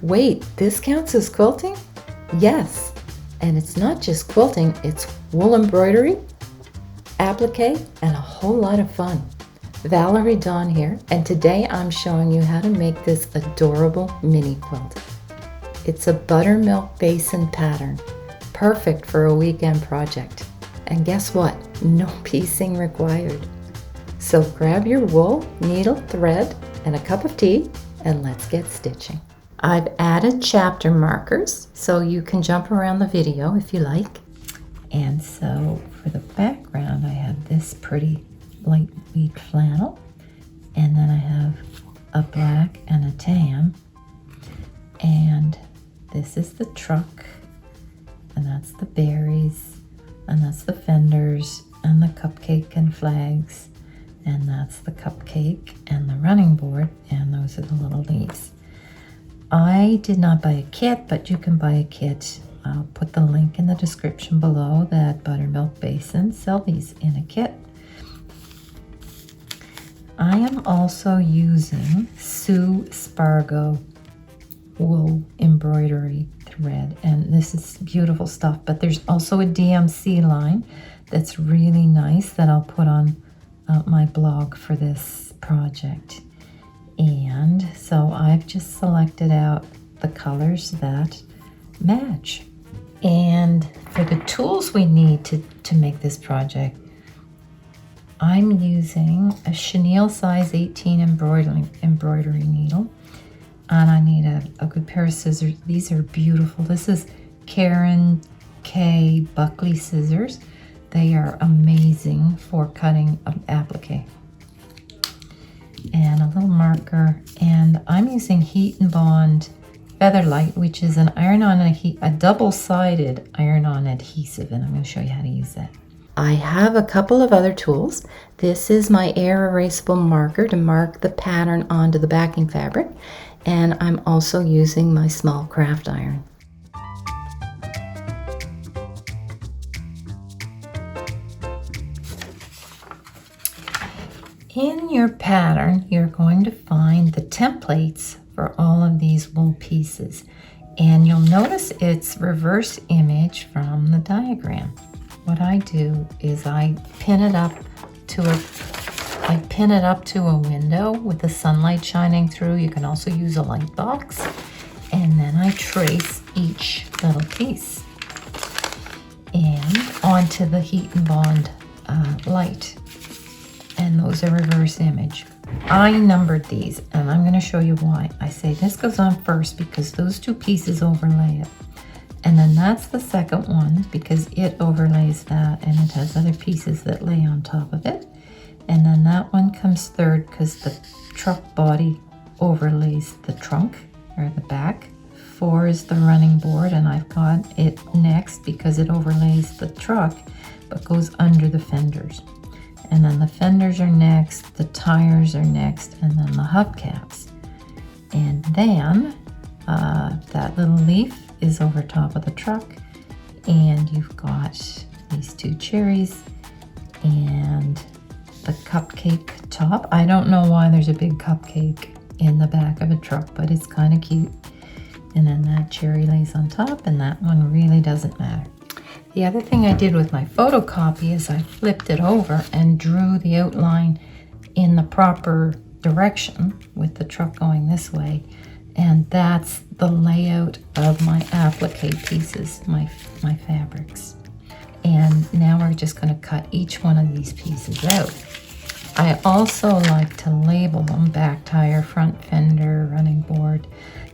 Wait, this counts as quilting? Yes, and it's not just quilting, it's wool embroidery, applique, and a whole lot of fun. Valerie Dawn here, and today I'm showing you how to make this adorable mini quilt. It's a buttermilk basin pattern, perfect for a weekend project. And guess what? No piecing required. So grab your wool, needle, thread, and a cup of tea, and let's get stitching. I've added chapter markers so you can jump around the video if you like. And so for the background, I have this pretty light wheat flannel, and then I have a black and a tan, and this is the truck, and that's the berries, and that's the fenders, and the cupcake and flags, and that's the cupcake and the running board, and those are the little leaves. I did not buy a kit, but you can buy a kit. I'll put the link in the description below that Buttermilk Basin sell these in a kit. I am also using Sue Spargo wool embroidery thread, and this is beautiful stuff, but there's also a DMC line that's really nice that I'll put on my blog for this project. And so I've just selected out the colors that match. And for the tools we need to make this project, I'm using a chenille size 18 embroidery needle, and I need a good pair of scissors. These are beautiful. This is Karen K Buckley scissors. They are amazing for cutting applique. And a little marker, and I'm using Heat and Bond Featherlight, which is an a double-sided iron-on adhesive, and I'm going to show you how to use that. I have a couple of other tools. This is my air erasable marker to mark the pattern onto the backing fabric, and I'm also using my small craft iron. In your pattern, you're going to find the templates for all of these wool pieces, and you'll notice it's reverse image from the diagram. What I do is I pin it up to a window with the sunlight shining through. You can also use a light box, and then I trace each little piece and onto the Heat and Bond light. And those are reverse image. I numbered these, and I'm going to show you why. I say this goes on first because those two pieces overlay it. And then that's the second one because it overlays that, and it has other pieces that lay on top of it. And then that one comes third because the truck body overlays the trunk or the back. 4 is the running board, and I've got it next because it overlays the truck but goes under the fenders. And then the fenders are next, the tires are next, and then the hubcaps. And then that little leaf is over top of the truck, and you've got these 2 cherries and the cupcake top. I don't know why there's a big cupcake in the back of a truck, but it's kind of cute. And then that cherry lays on top, and that one really doesn't matter. The other thing I did with my photocopy is I flipped it over and drew the outline in the proper direction with the truck going this way. And that's the layout of my applique pieces, my fabrics. And now we're just going to cut each one of these pieces out. I also like to label them back tire, front fender, running board,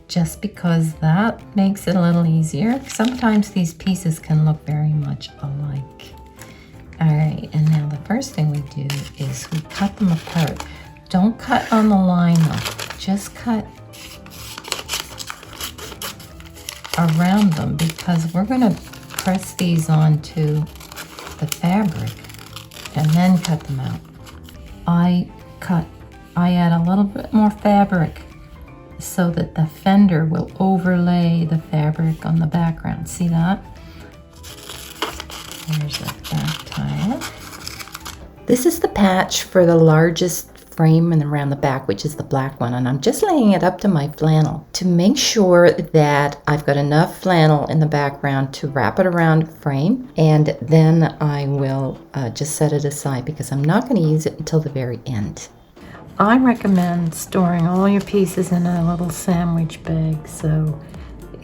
just because that makes it a little easier. Sometimes these pieces can look very much alike. All right, and now the first thing we do is we cut them apart. Don't cut on the line though, just cut around them because we're going to press these onto the fabric and then cut them out. I add a little bit more fabric so that the fender will overlay the fabric on the background. See that? There's a back tile. This is the patch for the largest frame and around the back, which is the black one, and I'm just laying it up to my flannel to make sure that I've got enough flannel in the background to wrap it around the frame, and then I will just set it aside because I'm not going to use it until the very end. I recommend storing all your pieces in a little sandwich bag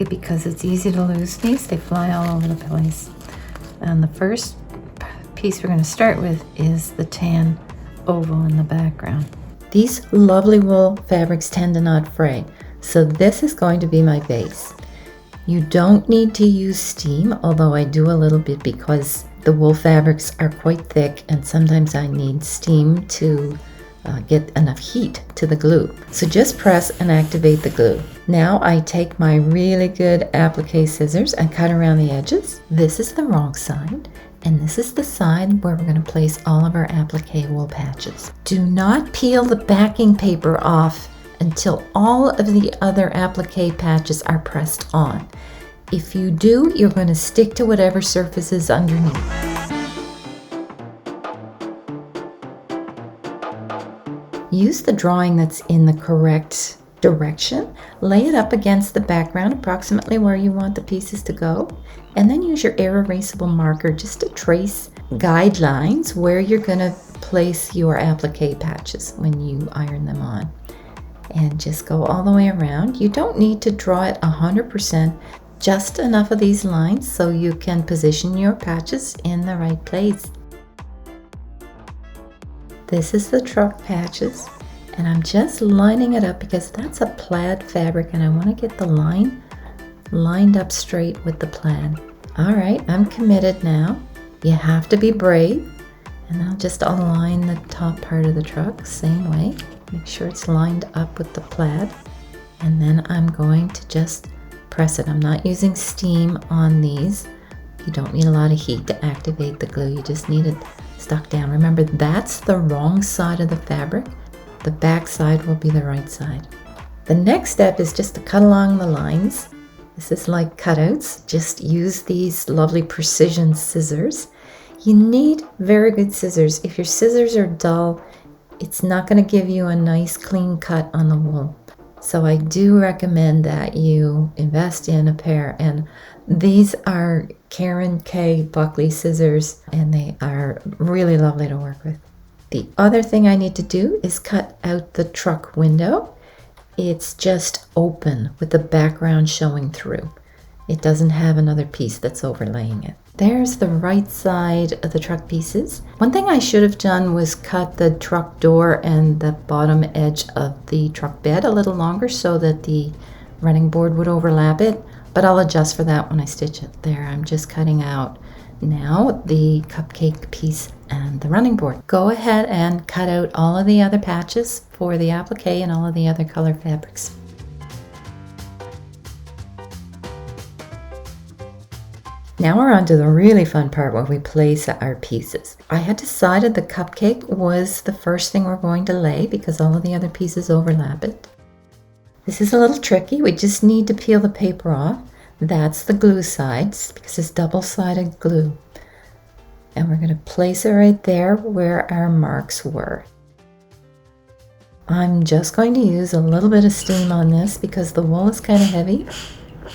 because it's easy to lose these. They fly all over the place. And the first piece we're going to start with is the tan oval in the background. These lovely wool fabrics tend to not fray, so this is going to be my base. You don't need to use steam, although I do a little bit because the wool fabrics are quite thick and sometimes I need steam to get enough heat to the glue. So just press and activate the glue. Now I take my really good applique scissors and cut around the edges. This is the wrong side, and this is the side where we're going to place all of our applique wool patches. Do not peel the backing paper off until all of the other applique patches are pressed on. If you do, you're going to stick to whatever surface is underneath. Use the drawing that's in the correct direction. Lay it up against the background approximately where you want the pieces to go, and then use your air erasable marker just to trace guidelines where you're going to place your applique patches when you iron them on. And just go all the way around. You don't need to draw it 100%, just enough of these lines so you can position your patches in the right place. This is the truck patches, and I'm just lining it up because that's a plaid fabric and I want to get the line lined up straight with the plaid. All right, I'm committed now. You have to be brave, and I'll just align the top part of the truck same way. Make sure it's lined up with the plaid, and then I'm going to just press it. I'm not using steam on these. You don't need a lot of heat to activate the glue. You just need it stuck down. Remember, that's the wrong side of the fabric. The back side will be the right side. The next step is just to cut along the lines. This is like cutouts. Just use these lovely precision scissors. You need very good scissors. If your scissors are dull, it's not going to give you a nice clean cut on the wool. So I do recommend that you invest in a pair, and these are Karen K. Buckley scissors, and they are really lovely to work with. The other thing I need to do is cut out the truck window. It's just open with the background showing through. It doesn't have another piece that's overlaying it. There's the right side of the truck pieces. One thing I should have done was cut the truck door and the bottom edge of the truck bed a little longer so that the running board would overlap it, but I'll adjust for that when I stitch it. There, I'm just cutting out now the cupcake piece and the running board. Go ahead and cut out all of the other patches for the applique and all of the other color fabrics. Now we're on to the really fun part where we place our pieces. I had decided the cupcake was the first thing we're going to lay because all of the other pieces overlap it. This is a little tricky. We just need to peel the paper off. That's the glue sides because it's double-sided glue. And we're going to place it right there where our marks were. I'm just going to use a little bit of steam on this because the wool is kind of heavy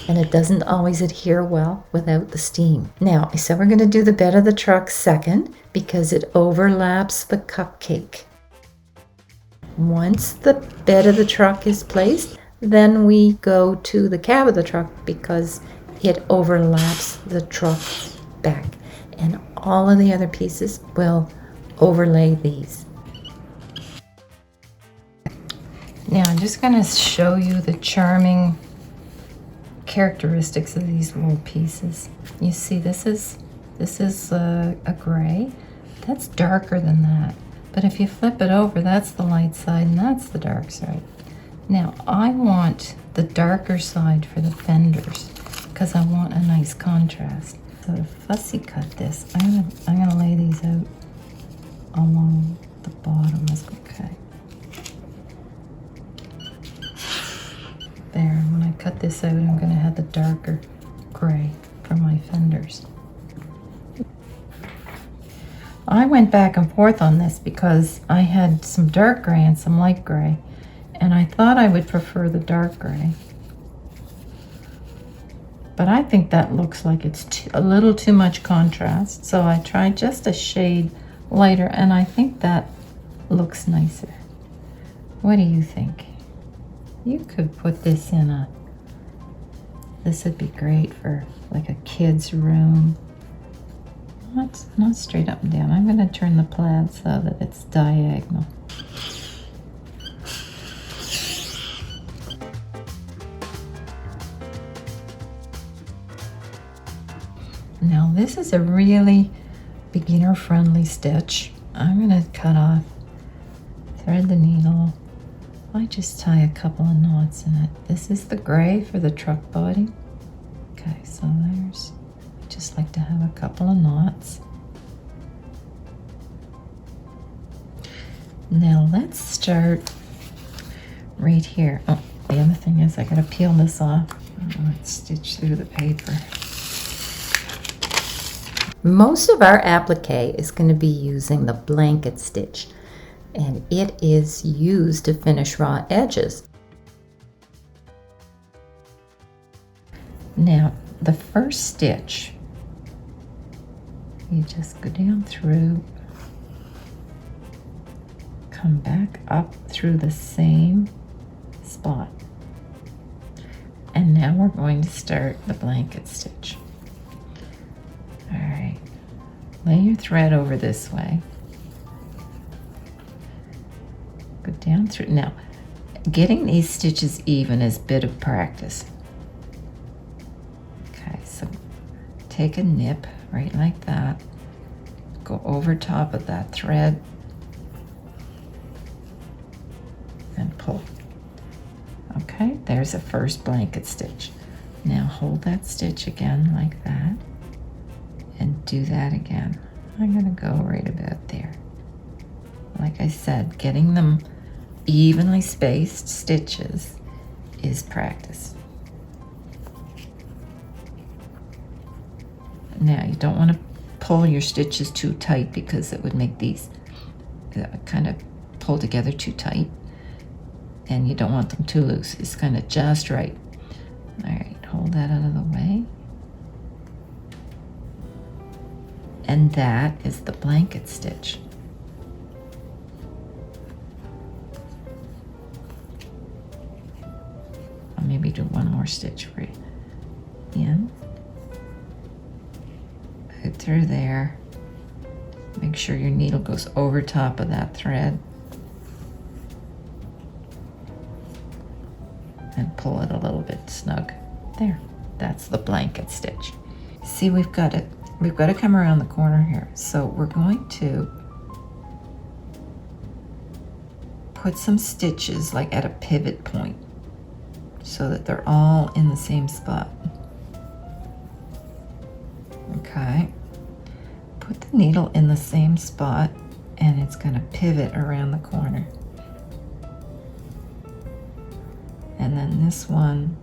and it doesn't always adhere well without the steam. Now, I said we're going to do the bed of the truck second because it overlaps the cupcake. Once the bed of the truck is placed, then we go to the cab of the truck because it overlaps the truck back. And all of the other pieces will overlay these. Now I'm just going to show you the charming characteristics of these wool pieces. You see, this is a gray. That's darker than that. But if you flip it over, that's the light side and that's the dark side. Now I want the darker side for the fenders because I want a nice contrast. So to fussy cut this, I'm gonna lay these out along the bottom. Okay. There, and when I cut this out, I'm gonna have the darker gray for my fenders. I went back and forth on this because I had some dark gray and some light gray, and I thought I would prefer the dark gray. But I think that looks like it's a little too much contrast, so I tried just a shade lighter, and I think that looks nicer. What do you think? You could put this in this would be great for like a kid's room. Not straight up and down. I'm going to turn the plaid so that it's diagonal. Now this is a really beginner-friendly stitch. I'm going to cut off, thread the needle. I just tie a couple of knots in it. This is the gray for the truck body. Okay, so there's, I just like to have a couple of knots. Now let's start right here. Oh, the other thing is I gotta peel this off. Let's stitch through the paper. Most of our applique is going to be using the blanket stitch, and it is used to finish raw edges. Now, the first stitch, you just go down through, come back up through the same spot, and now we're going to start the blanket stitch. All right, lay your thread over this way. Go down through. Now, getting these stitches even is a bit of practice. Okay, so take a nip right like that. Go over top of that thread and pull. Okay, there's a first blanket stitch. Now hold that stitch again like that. And do that again. I'm going to go right about there. Like I said, getting them evenly spaced stitches is practice. Now you don't want to pull your stitches too tight because it would make these kind of pull together too tight, and you don't want them too loose. It's kind of just right. All right, hold that out of the way. And that is the blanket stitch. I'll maybe do one more stitch for you. In, out through there. Make sure your needle goes over top of that thread. And pull it a little bit snug. There, that's the blanket stitch. See, we've got it. We've got to come around the corner here. So we're going to put some stitches like at a pivot point so that they're all in the same spot. Okay. Put the needle in the same spot and it's going to pivot around the corner. And then this one,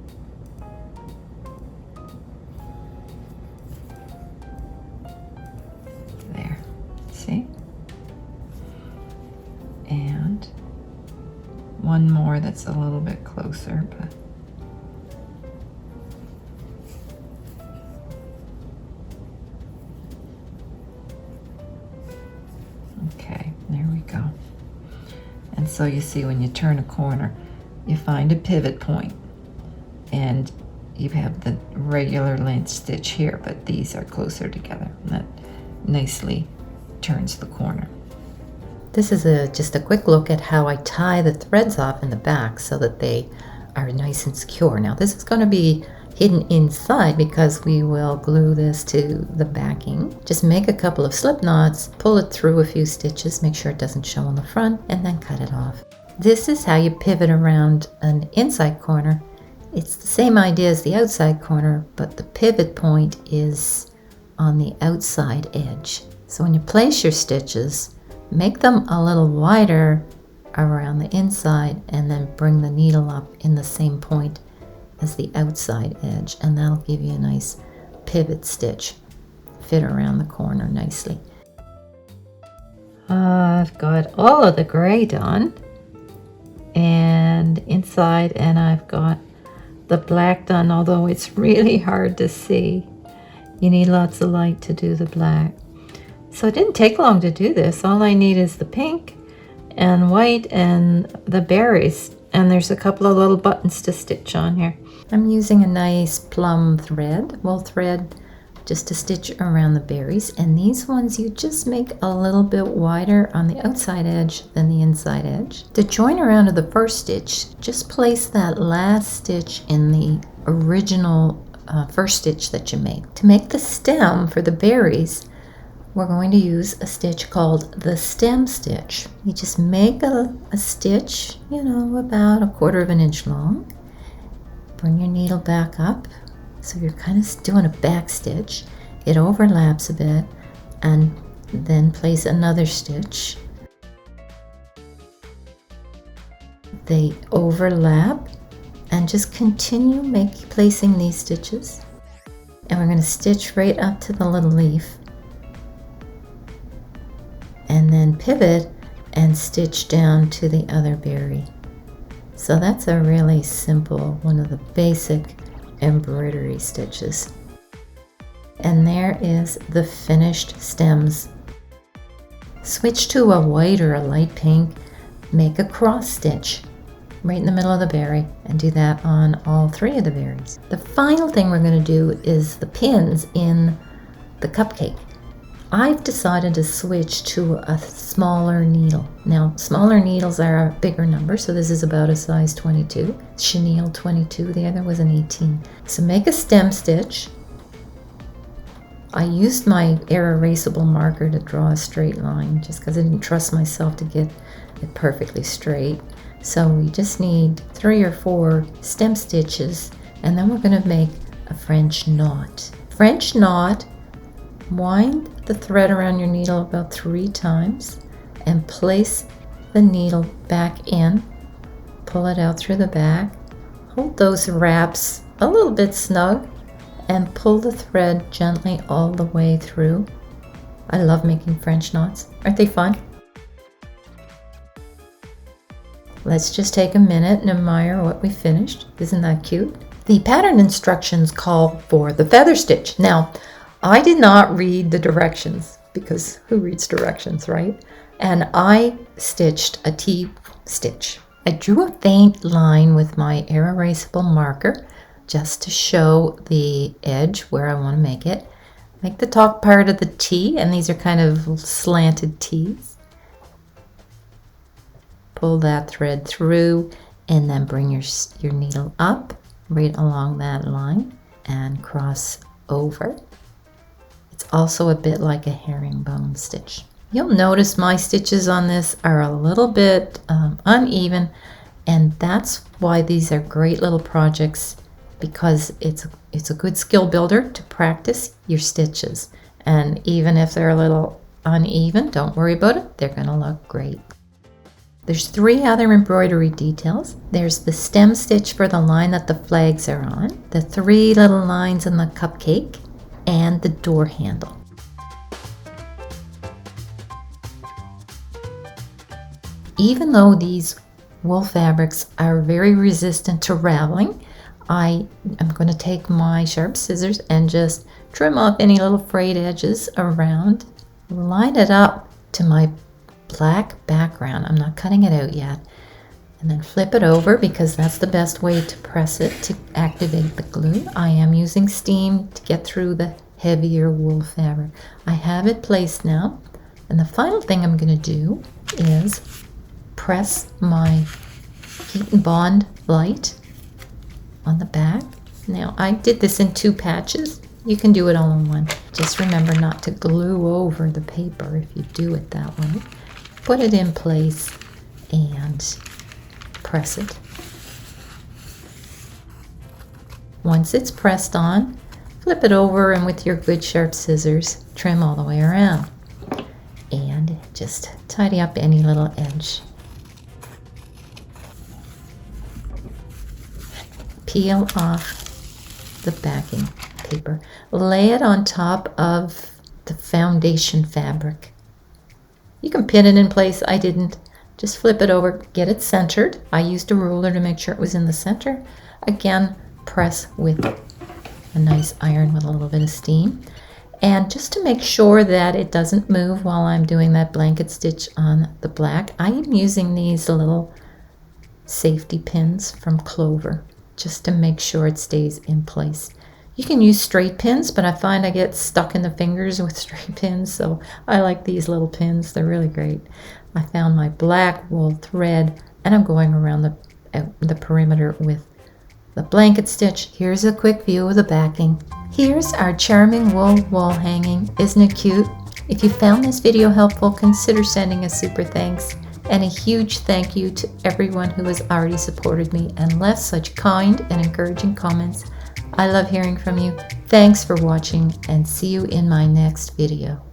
there, see? And one more that's a little bit closer, but okay, there we go. And so you see when you turn a corner, you find a pivot point and you have the regular length stitch here, but these are closer together. And that nicely turns the corner. This is just a quick look at how I tie the threads off in the back so that they are nice and secure. Now this is going to be hidden inside because we will glue this to the backing. Just make a couple of slip knots, pull it through a few stitches, make sure it doesn't show on the front, and then cut it off. This is how you pivot around an inside corner. It's the same idea as the outside corner, but the pivot point is on the outside edge. So when you place your stitches, make them a little wider around the inside and then bring the needle up in the same point as the outside edge, and that'll give you a nice pivot stitch. Fit around the corner nicely. I've got all of the gray done and inside, and I've got the black done, although it's really hard to see. You need lots of light to do the black. So it didn't take long to do this. All I need is the pink and white and the berries, and there's a couple of little buttons to stitch on here. I'm using a nice plum thread, wool thread, just to stitch around the berries, and these ones you just make a little bit wider on the outside edge than the inside edge. To join around to the first stitch, just place that last stitch in the original first stitch that you made. To make the stem for the berries, we're going to use a stitch called the stem stitch. You just make a stitch, you know, about 1/4 inch long. Bring your needle back up, so you're kind of doing a back stitch. It overlaps a bit, and then place another stitch. They overlap, and just continue placing these stitches. And we're going to stitch right up to the little leaf, and then pivot and stitch down to the other berry. So that's a really simple, one of the basic embroidery stitches. And there is the finished stems. Switch to a white or a light pink, make a cross stitch right in the middle of the berry, and do that on all 3 of the berries. The final thing we're going to do is the pins in the cupcake. I've decided to switch to a smaller needle. Now, smaller needles are a bigger number, so this is about a size 22. Chenille 22, the other was an 18. So make a stem stitch. I used my air erasable marker to draw a straight line, just because I didn't trust myself to get it perfectly straight. So we just need 3 or 4 stem stitches, and then we're going to make a French knot. French knot, wind the thread around your needle about 3 times and place the needle back in. Pull it out through the back. Hold those wraps a little bit snug and pull the thread gently all the way through. I love making French knots. Aren't they fun? Let's just take a minute and admire what we finished. Isn't that cute? The pattern instructions call for the feather stitch. Now, I did not read the directions, because who reads directions, right? And I stitched a T-stitch. I drew a faint line with my air erasable marker just to show the edge where I want to make it. Make the top part of the T, and these are kind of slanted T's. Pull that thread through, and then bring your needle up right along that line and cross over. It's also a bit like a herringbone stitch. You'll notice my stitches on this are a little bit uneven, and that's why these are great little projects, because it's a good skill builder to practice your stitches. And even if they're a little uneven, don't worry about it, they're going to look great. There's 3 other embroidery details. There's the stem stitch for the line that the flags are on, the 3 little lines in the cupcake, and the door handle. Even though these wool fabrics are very resistant to raveling, I am going to take my sharp scissors and just trim off any little frayed edges around, line it up to my black background. I'm not cutting it out yet. And then flip it over, because that's the best way to press it to activate the glue. I am using steam to get through the heavier wool fabric. I have it placed now, and the final thing I'm going to do is press my heat and bond light on the back. Now, I did this in 2 patches. You can do it all in one. Just remember not to glue over the paper if you do it that way. Put it in place and press it. Once it's pressed on, flip it over, and with your good sharp scissors, trim all the way around. And just tidy up any little edge. Peel off the backing paper. Lay it on top of the foundation fabric. You can pin it in place. I didn't. Just flip it over, get it centered. I used a ruler to make sure it was in the center. Again, press with a nice iron with a little bit of steam. And just to make sure that it doesn't move while I'm doing that blanket stitch on the black, I am using these little safety pins from Clover just to make sure it stays in place. You can use straight pins, but I find I get stuck in the fingers with straight pins, so I like these little pins. They're really great. I found my black wool thread, and I'm going around the perimeter with the blanket stitch. Here's a quick view of the backing. Here's our charming wool wall hanging. Isn't it cute? If you found this video helpful, consider sending a super thanks. And a huge thank you to everyone who has already supported me and left such kind and encouraging comments. I love hearing from you. Thanks for watching, and see you in my next video.